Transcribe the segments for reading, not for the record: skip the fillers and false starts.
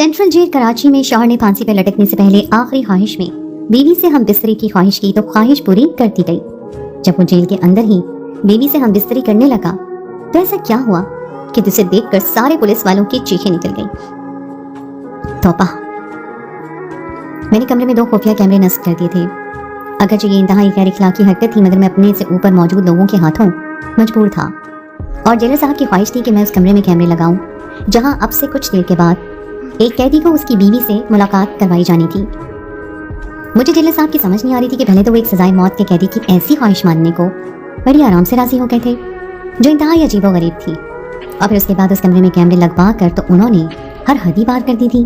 Central jail Karachi में शौहर ने फांसी पर लटकने से पहले आखिरी ख्वाहिश में बीवी से हम बिस्तरी की ख्वाहिश की तो ख्वाहिश पूरी कर दी गई। जब वो जेल के अंदर ही बीवी से हम बिस्तरी करने लगा तो ऐसा क्या हुआ कि उसे देखकर सारे पुलिस वालों की चीखें निकल गई। तौबा, मैंने कमरे में 2 खुफिया कैमरे नस्ब कर दिए थे। अगरचे ये इंतहाई गैर इखलाकी हरकत थी, मगर मैं अपने से ऊपर मौजूद लोगों के हाथों मजबूर था और जेलर साहब की ख्वाहिश थी कि मैं उस कमरे में कैमरे लगाऊं जहां अब से कुछ देर के बाद एक कैदी को उसकी बीवी से मुलाकात करवाई जानी थी। मुझे जेलर साहब की समझ नहीं आ रही थी कि पहले तो वो एक सजाए मौत के कैदी की ऐसी ख्वाहिश मानने को बड़ी आराम से राजी हो गए थे जो इंतहाई अजीबोगरीब थी, और फिर उसके बाद उस कमरे में कैमरे लगवा कर तो उन्होंने हर हद ही पार कर दी थी।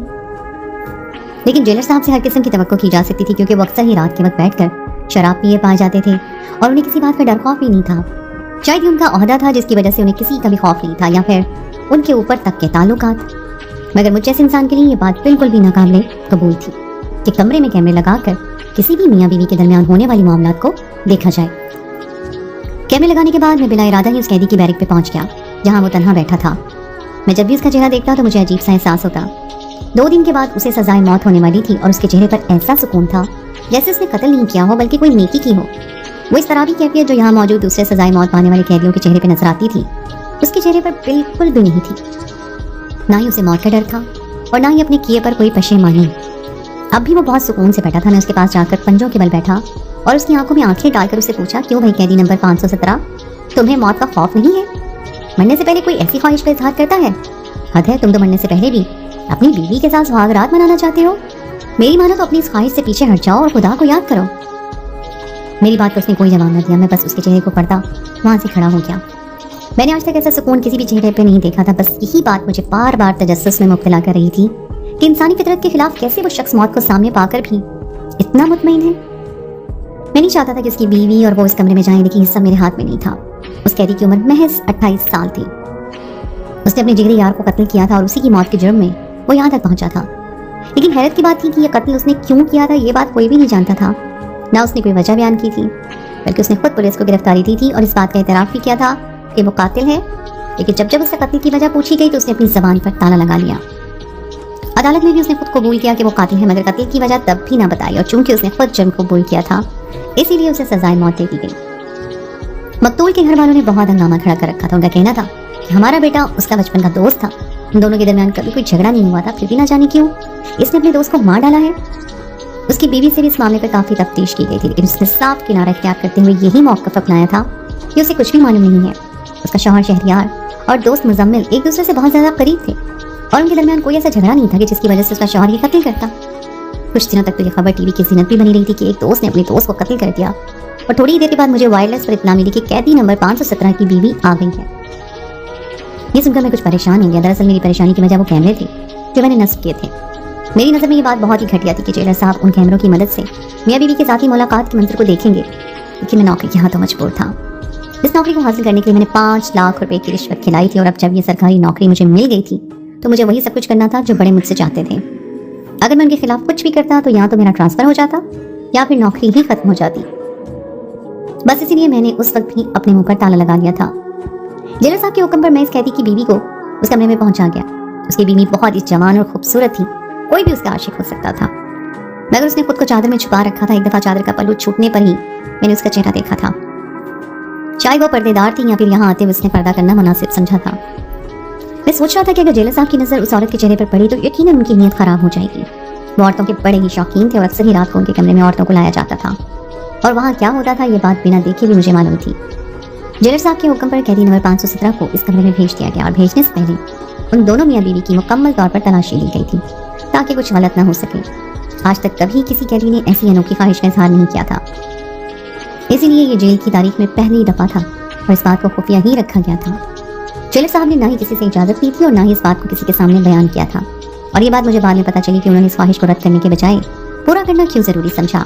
लेकिन जेलर साहब से हर किस्म की तवक्को की जा सकती थी क्योंकि वो अक्सर ही रात के वक्त बैठकर शराब पिए पाए जाते थे और उन्हें किसी बात का डर खौफ भी नहीं था। शायद ये उनका ओहदा था जिसकी वजह से उन्हें किसी का भी खौफ नहीं था, या फिर उनके ऊपर तक के ताल्लुकात। मगर मुझ जैसे इंसान के लिए ये बात बिल्कुल भी नाकाबिले कबूल थी कि कमरे में कैमरे लगाकर किसी भी मियाँ बीवी के दरमियान होने वाली मामलात को देखा जाए। कैमरे लगाने के बाद मैं बिना इरादा ही उस कैदी की बैरक पे पहुंच गया जहां वो तन्हा बैठा था। मैं जब भी उसका चेहरा देखता तो मुझे अजीब सा एहसास होता। 2 दिन के बाद उसे सजाए मौत होने वाली थी और उसके चेहरे पर ऐसा सुकून था जैसे उसने कत्ल नहीं किया हो बल्कि कोई नेकी की हो। वो इस तरह की कैफियत जो यहाँ मौजूद दूसरे सजाए मौत पाने वाले कैदियों के चेहरे पर नजर आती थी उसके चेहरे पर बिल्कुल भी नहीं थी। ना ही उसे मौत का डर था और ना ही अपने किए पर कोई पशेमानी। अब भी वो बहुत सुकून से बैठा था। मैं उसके पास जाकर पंजों के बल बैठा और उसकी आंखों में आंखें डालकर उससे पूछा, क्यों भाई कैदी नंबर 517, तुम्हें मौत का खौफ नहीं है? मरने से पहले कोई ऐसी ख्वाहिश का इजहार करता है? हद है, तुम तो मरने से पहले भी अपनी बीवी के साथ सुहाग रात मनाना चाहते हो। मेरी मानो तो अपनी इस ख्वाहिश से पीछे हट जाओ और खुदा को याद करो। मेरी बात को उसने कोई जवाब न दिया। मैं बस उसके चेहरे को पढ़ता वहां से खड़ा हो गया। मैंने आज तक ऐसा सुकून किसी भी चेहरे पे नहीं देखा था। बस यही बात मुझे बार बार तजस्सुस में मुब्तला कर रही थी कि इंसानी फितरत के खिलाफ कैसे वो शख्स मौत को सामने पाकर भी इतना मुतमईन है। मैं नहीं चाहता था कि उसकी बीवी और वो इस कमरे में जाएं, लेकिन हिस्सा मेरे हाथ में नहीं था। उस कैदी की उम्र महज 28 साल थी। उसने अपने जिगरी यार को कत्ल किया था और उसी की मौत के जुर्म में वो यहाँ तक पहुंचा था। लेकिन हैरत की बात थी कि यह कत्ल उसने क्यों किया था ये बात कोई भी नहीं जानता था। ना उसने कोई वजह बयान की थी, बल्कि उसने खुद पुलिस को गिरफ्तारी दी थी और इस बात का इतराफ भी किया था कि वो कातिल है। लेकिन जब उससे कत्ल की वजह पूछी गई तो उसने अपनी ज़बान पर ताला लगा लिया। अदालत में भी उसने खुद कबूल किया कि वो कातिल है, मगर कत्ल की वजह तब भी ना बताई, और चूंकि उसने खुद जुर्म कबूल किया था इसीलिए उसे सजाए मौत दे दी गई। मकतूल के घर वालों ने बहुत हंगामा खड़ा कर रखा था। उनका कहना था कि हमारा बेटा उसका बचपन का दोस्त था, उन दोनों के दरमियान कभी कोई झगड़ा नहीं हुआ था, फिर भी ना जाने क्यों इसने अपने दोस्त को मार डाला है। उसकी बीवी से भी इस मामले पर काफी तफ्तीश की गई थी, लेकिन उसने साफ किनारा इख्तियार करते हुए यही मौक़िफ़ अपनाया था कि उसे कुछ भी मालूम नहीं है। उसका शौहर शहरियार और दोस्त मुजम्मिल एक दूसरे से बहुत ज्यादा करीब थे और उनके दरमियान कोई ऐसा झगड़ा नहीं था कि जिसकी वजह से उसका शौहर ये कत्ल करता। कुछ दिनों तक तो ये खबर टीवी की ज़ीनत भी बनी रही थी कि एक दोस्त ने अपने दोस्त को कत्ल कर दिया, और थोड़ी ही देर के बाद मुझे वायरलेस पर इत्तला मिली कि कैदी नंबर 517 की बीवी आ गई है। ये सुनकर मैं कुछ परेशान हो गया। दरअसल मेरी परेशानी की वजह वो कैमरे थे जो मैंने नस्ब किए थे। मेरी नज़र में ये बात बहुत ही घटिया थी कि जेलर साहब उन कैमरों की मदद से मियाँ बीवी के साथ ही मुलाकात के मंत्र को देखेंगे, लेकिन मैं नौकरी के हाथों मजबूर था। इस नौकरी को हासिल करने के लिए मैंने 5 लाख रुपए की रिश्वत खिलाई थी, और अब जब ये सरकारी नौकरी मुझे मिल गई थी तो मुझे वही सब कुछ करना था जो बड़े मुझसे चाहते थे। अगर मैं उनके खिलाफ कुछ भी करता तो या तो मेरा ट्रांसफर हो जाता या फिर नौकरी ही खत्म हो जाती। बस इसीलिए मैंने उस वक्त भी अपने मुंह पर ताला लगा लिया था। जेलर साहब के हुक्म पर मैं इस कैदी की बीवी को उस कमरे में पहुंचा गया। उसकी बीवी बहुत ही जवान और खूबसूरत थी, कोई भी उसका आशिक हो सकता था, मगर उसने खुद को चादर में छुपा रखा था। एक दफा चादर का पल्लू छूटने पर ही मैंने उसका चेहरा देखा था। शायद वो पर्देदार थी या फिर यहाँ आते हुए उसने पर्दा करना मुनासिब समझा था। मैं सोच रहा था कि अगर जेलर साहब की नजर उस औरत के चेहरे पर पड़ी तो यकीनन उनकी नीयत खराब हो जाएगी। वो औरतों के बड़े ही शौकीन थे और अक्सर ही रात को उनके कमरे में औरतों को लाया जाता था, और वहाँ क्या होता था ये बात बिना देखे भी मुझे मालूम थी। जेलर साहब के हुक्म पर कैदी नंबर 517 को इस कमरे में भेज दिया गया, और भेजने से पहले उन दोनों मियाँ बीवी की मुकम्मल तौर पर तलाशी ली गई थी ताकि कुछ गलत न हो सके। आज तक कभी किसी कैदी ने ऐसी अनोखी ख्वाहिश का इजहार नहीं किया था, इसीलिए ये जेल की तारीख में पहली दफा था और इस बात को खुफिया ही रखा गया था। जेलर साहब ने ना ही किसी से इजाजत ली थी और ना ही इस बात को किसी के सामने बयान किया था, और ये बात मुझे बाद में पता चली कि उन्होंने इस ख्वाहिश को रद्द करने के बजाय पूरा करना क्यों जरूरी समझा।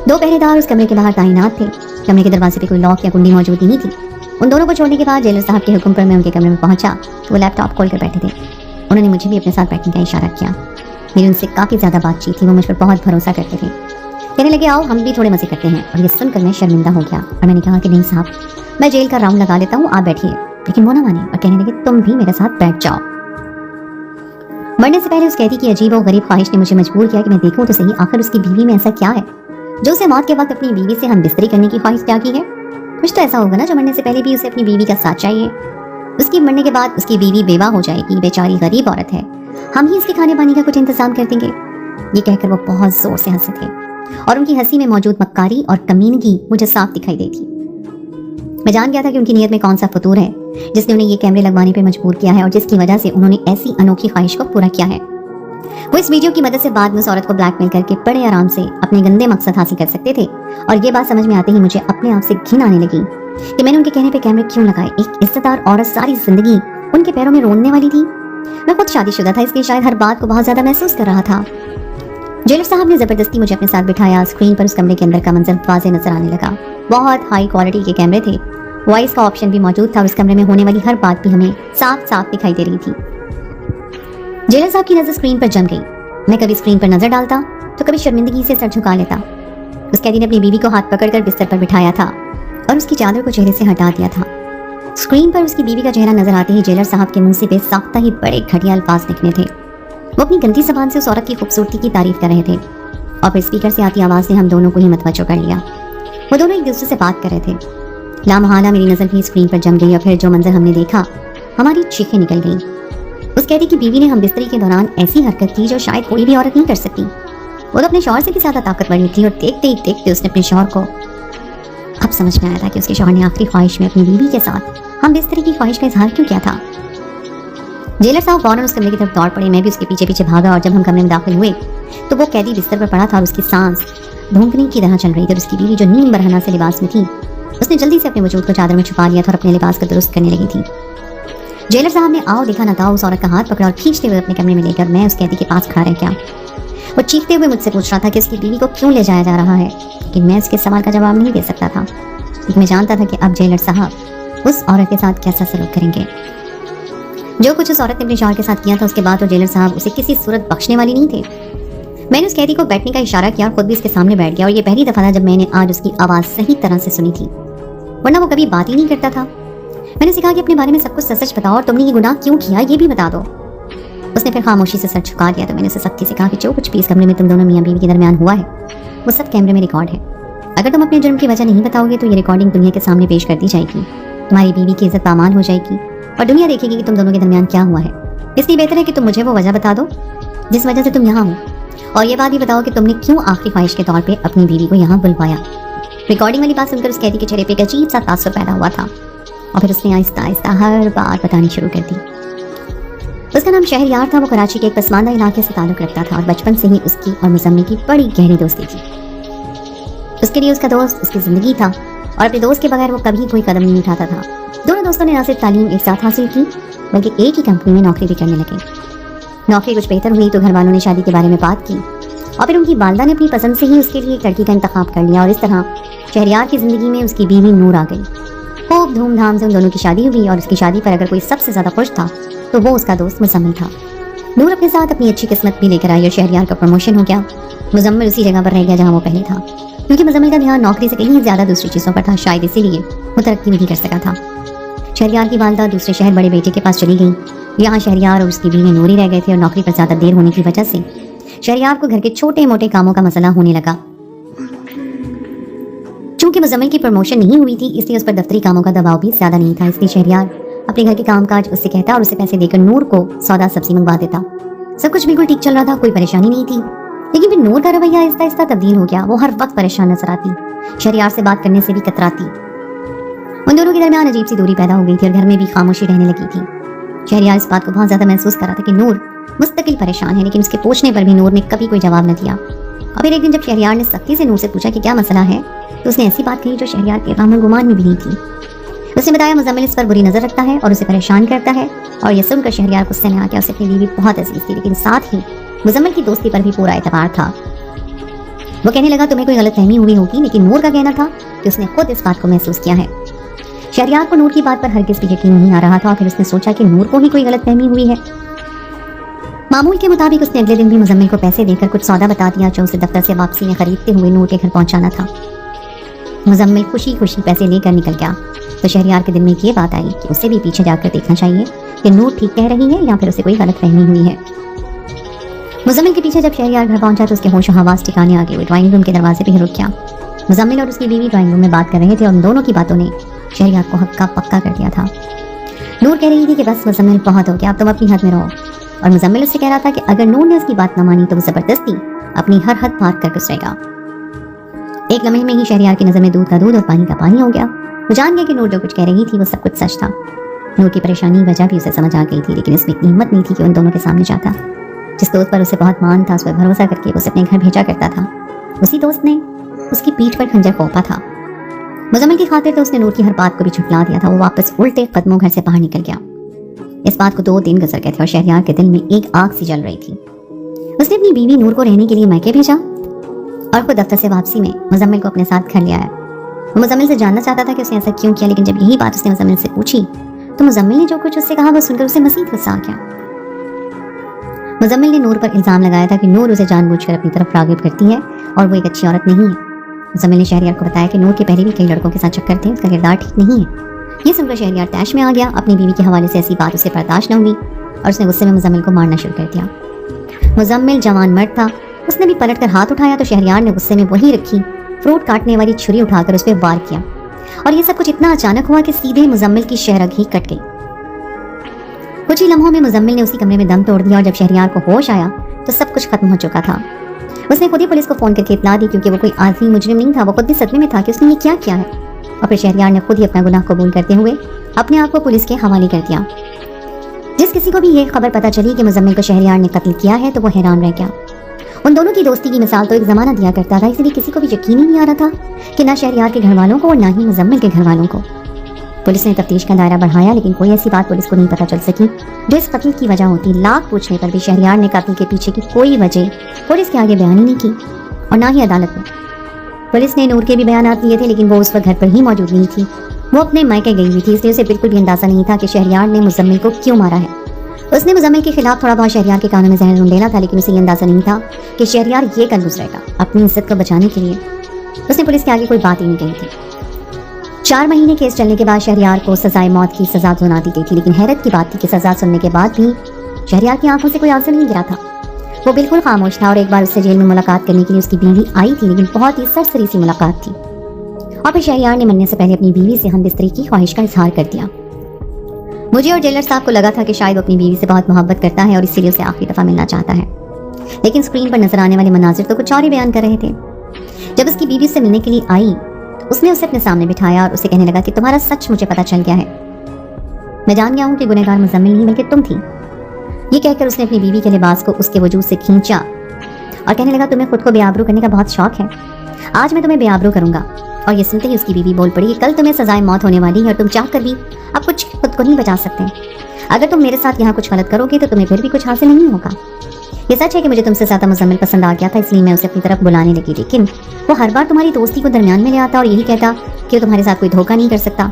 2 पहरेदार उस कमरे के बाहर तैनात थे। कमरे के दरवाजे पे कोई लॉक या कुंडी मौजूद नहीं थी। उन दोनों को छोड़ने के बाद जेलर साहब के हुक्म पर मैं उनके कमरे में पहुंचा तो वो लैपटॉप खोल कर बैठे थे। उन्होंने मुझे भी अपने साथ बैठने का इशारा किया। मेरी उनसे काफ़ी ज़्यादा बातचीत थी। वो मुझ पर बहुत भरोसा करते थे। कहने लगे, आओ हम भी थोड़े मजे करते हैं। और ये सुनकर मैं शर्मिंदा हो गया और मैंने कहा कि नहीं साहब, मैं जेल का राउंड लगा लेता हूँ, आप बैठिए। लेकिन वो ना माने और कहने लगे, तुम भी मेरे साथ बैठ जाओ। मरने से पहले उस कैदी की अजीब और गरीब ख्वाहिश ने मुझे मजबूर किया कि मैं देखूं तो सही आखिर उसकी बीवी में ऐसा क्या है जो उसे मौत के वक्त अपनी बीवी से हम बिस्तरी करने की ख्वाहिश त्यागी है। कुछ तो ऐसा होगा ना जो मरने से पहले भी उसे अपनी बीवी का साथ चाहिए। उसकी मरने के बाद उसकी बीवी बेवा हो जाएगी, बेचारी गरीब औरत है, हम ही इसके खाने पानी का कुछ इंतजाम कर देंगे। ये कहकर वो बहुत जोर से हंसे थे और उनकी हंसी में मौजूद मक्कारी और कमीनगी मुझे साफ दिखाई देती। मैं जान गया था कि उनकी नीयत में कौन सा फतूर है जिसने उन्हें ये कैमरे लगवाने पर मजबूर किया है और जिसकी वजह से उन्होंने ऐसी अनोखी ख्वाहिश को पूरा किया है। वो इस वीडियो की मदद से बाद में उस औरत को ब्लैकमेल करके बड़े आराम से अपने गंदे मकसद हासिल कर सकते थे। और ये बात समझ में आते ही मुझे अपने आप से घिन आने लगी कि मैंने उनके कहने पे कैमरे क्यों लगाए। एक इज्जतदार औरत सारी जिंदगी उनके पैरों में रोने वाली थी। मैं खुद शादीशुदा था, इसलिए शायद हर बात को बहुत ज्यादा महसूस कर रहा था। जेलर साहब ने जबरदस्ती मुझे अपने साथ बिठाया। स्क्रीन पर उस कमरे के अंदर का मंजर वाज़ेह नजर आने लगा। बहुत हाई क्वालिटी के कैमरे थे, वॉइस का ऑप्शन भी मौजूद था और उस कमरे में होने वाली हर बात भी हमें साफ साफ दिखाई दे रही थी। जेलर साहब की नजर स्क्रीन पर जम गई। मैं कभी स्क्रीन पर नजर डालता तो कभी शर्मिंदगी से सर झुका लेता। उस कैदी ने अपनी बीवी को हाथ पकड़कर बिस्तर पर बिठाया था और उसकी चादर को चेहरे से हटा दिया था। स्क्रीन पर उसकी बीवी का चेहरा नजर आते ही जेलर साहब के मुंह से बेसाख्ता ही बड़े घटिया अल्फाज निकले थे। वो अपनी गंदी जबान से उस औरत की खूबसूरती की तारीफ कर रहे थे और फिर स्पीकर से आती आवाज ने हम दोनों को ही मतवज्जो कर लिया। वो दोनों एक दूसरे से बात कर रहे थे। लामहाला मेरी नजर भी स्क्रीन पर जम गई और फिर जो मंजर हमने देखा, हमारी चीखें निकल गईं। उस कैदी की बीवी ने हम बिस्तरी के दौरान ऐसी हरकत की जो शायद कोई भी औरत नहीं कर सकती। वो तो अपने शौहर से भी ज्यादा ताकतवर थी और देखते ही देखते उसने अपने शौहर को अब समझ में आया था कि उसके शौहर ने आखिरी ख्वाहिश में अपनी बीवी के साथ हम बिस्तरी की ख्वाहिश का इजहार क्यों किया था। जेलर साहब फौरन उस कमरे की तरफ दौड़ पड़े। मैं भी उसके पीछे पीछे भागा और जब हम कमरे में दाखिल हुए तो वो कैदी बिस्तर पर पड़ा था और उसकी सांस धुंकने की तरह चल रही थी। उसकी बीवी जो नीम बरहना से लिबास में थी, उसने जल्दी से अपने वजूद को चादर में छुपा लिया था और अपने लिबास को दुरुस्त करने लगी थी। जेलर साहब ने आओ देखा ना था उस औरत का हाथ पकड़ा और खींचते हुए अपने कमरे में लेकर मैं उस कैदी के पास खड़ा रह गया। वो चीखते हुए मुझसे पूछ रहा था कि उसकी बीवी को क्यों ले जाया जा रहा है, लेकिन मैं उसके सवाल का जवाब नहीं दे सकता था क्योंकि मैं जानता था कि अब जेलर साहब उस औरत के साथ कैसा सलूक करेंगे। जो कुछ उस औरत ने अपने शौहर के साथ किया था उसके बाद तो जेलर साहब उसे किसी सूरत बख्शने वाली नहीं थे। मैंने उस कैदी को बैठने का इशारा किया और खुद भी उसके सामने बैठ गया और ये पहली दफा था जब मैंने आज उसकी आवाज सही तरह से सुनी थी, वरना वो कभी बात ही नहीं करता था। मैंने उसे कहा कि अपने बारे में सब कुछ सच बताओ और तुमने ये गुनाह क्यों किया ये भी बता दो। उसने फिर खामोशी से सर झुका दिया तो मैंने उसे सख्ती से कहा कि जो कुछ भी इस कमरे में तुम दोनों मियां बीवी के दरमियान हुआ है वो सब कैमरे में रिकॉर्ड है। अगर तुम अपने जुर्म की वजह नहीं बताओगे तो ये रिकॉर्डिंग दुनिया के सामने पेश कर दी जाएगी, तुम्हारी बीवी की इज्जत पामाल हो जाएगी और दुनिया देखेगी कि तुम दोनों के दरमियान क्या हुआ है। इसलिए बेहतर है कि तुम मुझे वो वजह बता दो जिस वजह से तुम यहाँ हो और ये बात भी बताओ कि तुमने क्यों आखिरी ख्वाहिश के तौर पर अपनी बीवी को यहाँ बुलवाया। रिकॉर्डिंग वाली बात सुनकर उस कैदी के चेहरे पे एक अजीब सा तासुर पैदा हुआ था और फिर उसने आहिस्ता आहिस्ता हर बात बतानी शुरू कर दी। उसका नाम शहरयार था। वो कराची के एक पसमानदा इलाके से ताल्लुक रखता था और बचपन से ही उसकी और मुजम्मिल की बड़ी गहरी दोस्ती थी। उसके लिए उसका दोस्त उसकी जिंदगी था और अपने दोस्त के बगैर वो कभी कोई कदम नहीं उठाता था। दोनों दोस्तों ने ना सिर्फ तालीम एक साथ हासिल की बल्कि एक ही कंपनी में नौकरी भी करने लगे। नौकरी कुछ बेहतर हुई तो घर वालों ने शादी के बारे में बात की और फिर उनकी वालदा ने अपनी पसंद से ही उसके लिए एक लड़की का इंतखाब कर लिया और इस तरह शहरयार की जिंदगी में उसकी बीवी नूर आ गई। खूब धूमधाम से उन दोनों की शादी हुई और उसकी शादी पर अगर कोई सबसे ज्यादा खुश था तो वो उसका दोस्त मुजम्मिल था। नूर अपने साथ अपनी अच्छी किस्मत भी लेकर आई और शहरयार का प्रमोशन हो गया। मुजम्मिल उसी जगह पर रह गया जहाँ वो पहले था क्योंकि मुजम्मिल का ध्यान नौकरी से कहीं ज्यादा दूसरी चीजों पर था, शायद इसीलिए वो तरक्की नहीं कर सका था। शहरयार की वालदा दूसरे शहर बड़े बेटे के पास चली गई। यहाँ शहरयार और उसकी बीवी नूर ही रह गए थे और नौकरी पर ज्यादा देर होने की वजह से शहरयार को घर के छोटे मोटे कामों का मसला होने लगा। चूंकि मुजम्मिल की प्रमोशन नहीं हुई थी इसलिए उस पर दफ्तरी कामों का दबाव भी ज्यादा नहीं था, इसलिए शहरयार अपने घर के कामकाज उससे कहता और उसे पैसे देकर नूर को सौदा सब्जी मंगवा देता। सब कुछ बिल्कुल ठीक चल रहा था, कोई परेशानी नहीं थी। लेकिन फिर नूर का रवैया आहिस्ता आहिस्ता तब्दील हो गया। वो हर वक्त परेशान नजर आती, शहरयार से बात करने से भी कतराती। उन दोनों के दरमियान अजीब सी दूरी पैदा हो गई थी और घर में भी खामोशी रहने लगी थी। शहरयार इस बात को बहुत ज्यादा महसूस कर रहा था कि नूर मुस्तकिल परेशान है, लेकिन उसके पूछने पर भी नूर ने कभी कोई जवाब न दिया। और फिर एक दिन जब शहरयार ने सख्ती से नूर से पूछा कि क्या मसला है तो उसने ऐसी बात कही जो शहरयार के गम गुमान में भी नहीं थी। उसने बताया मुजम्मिल इस पर बुरी नजर रखता है और उसे परेशान करता है और यह सुनकर शहरयार गुस्से में आ गया। उसे अपनी बीवी बहुत अजीज थी लेकिन साथ ही मुजम्मिल की दोस्ती पर भी पूरा एतबार था। वो कहने लगा तुम्हें कोई गलतफहमी हुई होगी, लेकिन नूर का कहना था कि उसने खुद इस बात को महसूस किया है। शहरयार को नूर की बात पर हरगिज़ भी यकीन नहीं आ रहा था और फिर उसने सोचा कि नूर को ही कोई गलतफहमी हुई है। मामूल के मुताबिक उसने अगले दिन भी मुजम्मिल को पैसे देकर कुछ सौदा बता दिया जो उसे दफ्तर से वापसी में खरीदते हुए नूर के घर पहुंचाना था। मुजम्मिल खुशी खुशी पैसे लेकर निकल गया तो शहरयार के दिल में ये बात आई कि उसे भी पीछे जाकर देखना चाहिए कि नूर ठीक कह रही है या फिर उसे कोई गलतफहमी हुई है। मुजम्मिल के पीछे जब शहरयार घर पहुंचा तो उसके होश हवास ठिकाने आ गए। वो ड्राइंग रूम के दरवाजे पे ही रुक गया। मुजम्मिल और उसकी बीवी ड्राइंग रूम में बात कर रहे थे और उन दोनों की बातों ने शहरयार को हक्का पक्का कर दिया था। नूर कह रही थी कि बस मुजम्मिल बहुत हो गया, अब तुम अपनी हद में रहो, और मुजम्मिल उससे कह रहा था कि अगर नूर ने उसकी बात न मानी तो वो जबरदस्ती अपनी हर हद पार कर गुजरेगा। एक लम्हे में ही शहरयार की नजर में दूध का दूध और पानी का पानी हो गया। वो जान गया कि नूर जो कुछ कह रही थी वो सब कुछ सच था। नूर की परेशानी वजह भी उसे समझ आ गई थी, लेकिन इसमें इतनी हिम्मत नहीं थी कि उन दोनों के सामने जाता। जिस दोस्त पर उसे बहुत मान था, उस पर भरोसा करके उसे अपने घर भेजा करता था, उसी दोस्त ने उसकी पीठ पर खंजर घोंपा था। मुजम्मिल की खातिर तो उसने नूर की हर बात को भी झुठला दिया था। वो वापस उल्टे कदमों घर से बाहर निकल गया। इस बात को 2 दिन गुजर गए थे और शहरयार के दिल में एक आग सी जल रही थी। उसने अपनी बीवी नूर को रहने के लिए मैके भेजा और खुद दफ्तर से वापसी में मुजम्मिल को अपने साथ घर ले आया। वो मुजम्मिल से जानना चाहता था कि उसने ऐसा क्यों किया, लेकिन जब यही बात उसने मुजम्मिल से पूछी तो मुजम्मिल ने जो कुछ उससे कहा वो सुनकर उसे मजीद गुस्सा आ गया। मुजम्मिल ने नूर पर इल्जाम लगाया था कि नूर उसे जानबूझकर अपनी तरफ रागिब करती है और वो एक अच्छी औरत नहीं है। मुजम्मिल ने शहरयार को बताया कि नूर के पहले भी कई लड़कों के साथ चक्कर थे, उसका किरदार ठीक नहीं है। ये सुनकर शहरयार तैश में आ गया। अपनी बीवी के हवाले से ऐसी बात उसे बर्दाश्त न हुई और उसने गुस्से में मुजम्मिल को मारना शुरू कर दिया। मुजम्मिल जवान मर्द था, उसने भी पलट कर हाथ उठाया तो शहरयार ने गुस्से में वही रखी फ्रूट काटने वाली छुरी उठाकर उस पर वार किया और ये सब कुछ इतना अचानक हुआ कि सीधे मुजम्मिल की शहरग ही कट गई। कुछ ही लम्हों में मुजम्मिल ने उसी कमरे में दम तोड़ दिया और जब शहरयार को होश आया तो सब कुछ खत्म हो चुका था। उसने खुद ही पुलिस को फोन करके इतला दी, क्योंकि वो कोई आज़मी मुजरिम नहीं था। वो खुद भी सदमे में था कि उसने ये क्या किया है, और फिर शहरयार ने खुद ही अपना गुनाह कबूल करते हुए अपने आप को पुलिस के हवाले कर दिया। जिस किसी को भी ये खबर पता चली कि मुजम्मिल को शहरयार ने कत्ल किया है तो वो हैरान रह गया। उन दोनों की दोस्ती की मिसाल तो एक जमाना दिया करता था, इसलिए किसी को भी यकीन ही नहीं आ रहा था कि ना शहरयार के घर वालों को और ना ही मुजम्मिल के घर वालों को। पुलिस ने तफ्तीश का दायरा बढ़ाया, लेकिन कोई ऐसी बात पुलिस को नहीं पता चल सकी जो इस कत्ल की वजह होती। लाख पूछने पर भी शहरयार ने कत्ल के पीछे की कोई वजह पुलिस के आगे बयान ही नहीं की और ना ही अदालत में। पुलिस ने नूर के भी बयानात लिए थे, लेकिन वो उस वक्त घर पर ही मौजूद नहीं थी। वो अपने मायके गई हुई थी, इसलिए उसे बिल्कुल भी अंदाजा नहीं था कि शहरयार ने मुजम्मिल को क्यों मारा है। उसने मुजम्मिल के खिलाफ थोड़ा बहुत शहरयार के कानों में जहर ढूंढेला था, लेकिन उसे ये अंदाजा नहीं था कि शहरयार ये कर गुजरेगा। अपनी इज्जत को बचाने के लिए उसने पुलिस के आगे कोई बात ही नहीं कही थी। 4 महीने केस चलने के बाद शहरयार को सजाए मौत की सजा सुना दी गई थी, लेकिन हैरत की बात थी कि सजा सुनने के बाद भी शहरयार की आंखों से कोई आंसू नहीं गिरा था। वो बिल्कुल खामोश था और एक बार उससे जेल में मुलाकात करने के लिए उसकी बीवी आई थी, लेकिन बहुत ही सरसरी सी मुलाकात थी। और फिर शहरयार ने मरने से पहले अपनी बीवी से हमबिस्तरी की ख्वाहिश का इजहार कर दिया। मुझे और जेलर साहब को लगा था कि शायद वो अपनी बीवी से बहुत मोहब्बत करता है और इसीलिए उसे आखिरी दफा मिलना चाहता है, लेकिन स्क्रीन पर नजर आने वाले मनाजिर तो कुछ और ही बयान कर रहे थे। जब उसकी बीवी से मिलने के लिए आई, उसने उसे अपने सामने बिठाया और उसे कहने लगा कि तुम्हारा सच मुझे पता चल गया है। मैं जान गया हूँ कि गुनहगार मुजम्मिल नहीं बल्कि तुम थी। ये कहकर उसने अपनी बीवी के लिबास को उसके वजूद से खींचा और कहने लगा तुम्हें खुद को बेआबरू करने का बहुत शौक है, आज मैं तुम्हें बेआबरू करूंगा। और ये सुनते ही उसकी बीवी बोल पड़ी कि कल तुम्हें सजाए मौत होने वाली है और तुम चाह कर भी अब कुछ खुद को नहीं बचा सकते। अगर तुम मेरे साथ यहाँ कुछ गलत करोगे तो तुम्हें फिर भी कुछ हासिल नहीं होगा। ये सच है कि मुझे तुमसे ज्यादा मुजम्मिल पसंद आ गया था, इसलिए मैं उसे अपनी तरफ बुलाने लगी, लेकिन वो हर बार तुम्हारी दोस्ती को दरमियान में ले आता और यही कहता कि वो तुम्हारे साथ कोई धोखा नहीं कर सकता।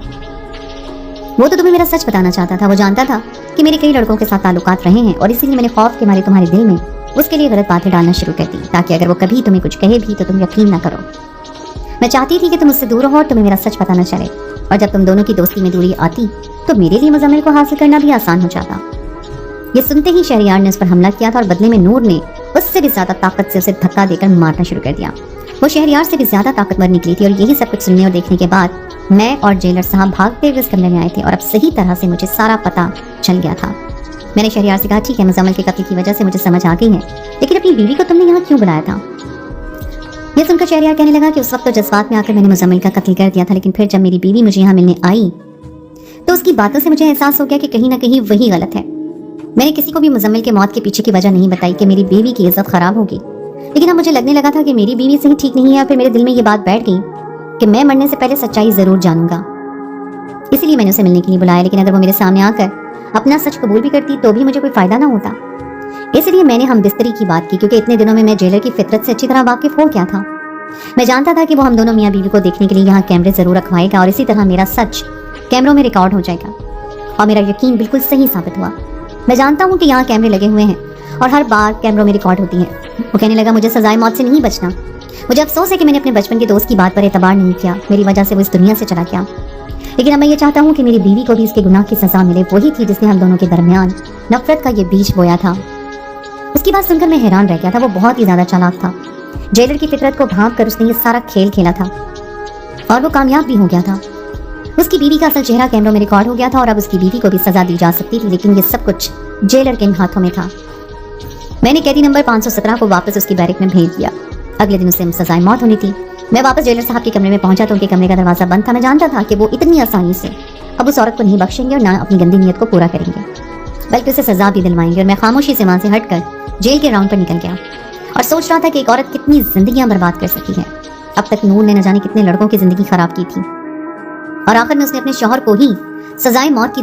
वो तो तुम्हें मेरा सच बताना चाहता था। वो जानता था कि मेरे कई लड़कों के साथ ताल्लुकात रहे हैं और इसीलिए मैंने खौफ के मारे तुम्हारे दिल में उसके लिए गलत बातें डालना शुरू कर दी, ताकि अगर वो कभी तुम्हें कुछ कहे भी तो तुम यकीन ना करो। मैं चाहती थी कि तुम उससे दूर रहो और तुम्हें मेरा सच पता न चले, और जब तुम दोनों की दोस्ती में दूरी आती तो मेरे लिए मुजम्मिल को हासिल करना भी आसान हो जाता। ये सुनते ही शहरयार ने उस पर हमला किया था और बदले में नूर ने उससे भी ज्यादा ताकत से उसे धक्का देकर मारना शुरू कर दिया। वो शहरयार से भी ज्यादा ताकतवर निकली थी और यही सब कुछ सुनने और देखने के बाद मैं और जेलर साहब भागते हुए इस कमरे में आए थे और अब सही तरह से मुझे सारा पता चल गया था। मैंने शहरयार से कहा ठीक है, मुजम्मिल के कत्ल की वजह से मुझे समझ आ गई है, लेकिन अपनी बीवी को तुमने यहाँ क्यों बुलाया था? यह सुनकर शहरयार कहने लगा कि उस वक्त तो जज्बात में आकर मैंने मुजम्मिल का कत्ल कर दिया था, लेकिन फिर जब मेरी बीवी मुझे यहाँ मिलने आई तो उसकी बातों से मुझे एहसास हो गया कि कहीं ना कहीं वही गलत है। मैंने किसी को भी मुजम्मिल के मौत के पीछे की वजह नहीं बताई कि मेरी बीवी की इज्जत खराब होगी, लेकिन अब मुझे लगने लगा था कि मेरी बीवी सही ठीक नहीं है। और फिर मेरे दिल में ये बात बैठ गई कि मैं मरने से पहले सच्चाई जरूर जानूंगा, इसलिए मैंने उसे मिलने के लिए बुलाया। लेकिन अगर वो मेरे सामने आकर अपना सच कबूल भी करती तो भी मुझे कोई फायदा ना होता, इसलिए मैंने हम बिस्तरी की बात की, क्योंकि इतने दिनों में मैं जेलर की फितरत से अच्छी तरह वाकिफ हो गया था। मैं जानता था कि वो हम दोनों मियाँ बीवी को देखने के लिए यहाँ कैमरे जरूर रखवाएगा और इसी तरह मेरा सच कैमरों में रिकॉर्ड हो जाएगा। और मेरा यकीन बिल्कुल सही साबित हुआ। मैं जानता हूँ कि यहाँ कैमरे लगे हुए हैं और हर बार कैमरों में रिकॉर्ड होती है। वो कहने लगा मुझे सजाए मौत से नहीं बचना। मुझे अफसोस है कि मैंने अपने बचपन के दोस्त की बात पर एतबार नहीं किया, मेरी वजह से वो इस दुनिया से चला गया। लेकिन अब मैं ये चाहता हूँ कि मेरी बीवी को भी इसके गुनाह की सजा मिले। वही थी जिसने हम दोनों के दरमियान नफरत का ये बीज बोया था। اس کی بات سن کر میں حیران رہ گیا تھا. وہ بہت ہی زیادہ چالاک تھا. جیلر کی فطرت کو بھانپ کر اس نے یہ سارا کھیل کھیلا تھا اور وہ کامیاب بھی ہو گیا تھا. اس کی بیوی کا اصل چہرہ کیمروں میں ریکارڈ ہو گیا تھا اور اب اس کی بیوی کو بھی سزا دی جا سکتی تھی, لیکن یہ سب کچھ جیلر کے ہاتھوں میں تھا. میں نے قیدی نمبر 517 کو واپس اس کی بیرک میں بھیج دیا. اگلے دن اسے سزائے موت ہونی تھی. میں واپس جیلر صاحب کے کمرے میں پہنچا تو ان کے کمرے کا دروازہ بند تھا. میں جانتا تھا کہ وہ اتنی آسانی سے اب اس عورت کو نہیں بخشیں گے اور نہ اپنی گندی نیت کو پورا کریں گے, بلکہ اسے سزا بھی دلوائیں گے. اور میں خاموشی سے وہاں سے ہٹ کر جیل کے راؤنڈ پر نکل گیا اور سوچ رہا تھا کہ ایک عورت کتنی زندگیاں برباد کر سکتی ہے. اب تک نور نے نہ جانے کتنے لڑکوں کی زندگی خراب کی تھی اور آخر میں اس نے اپنے شوہر کو ہی سزائے موت کی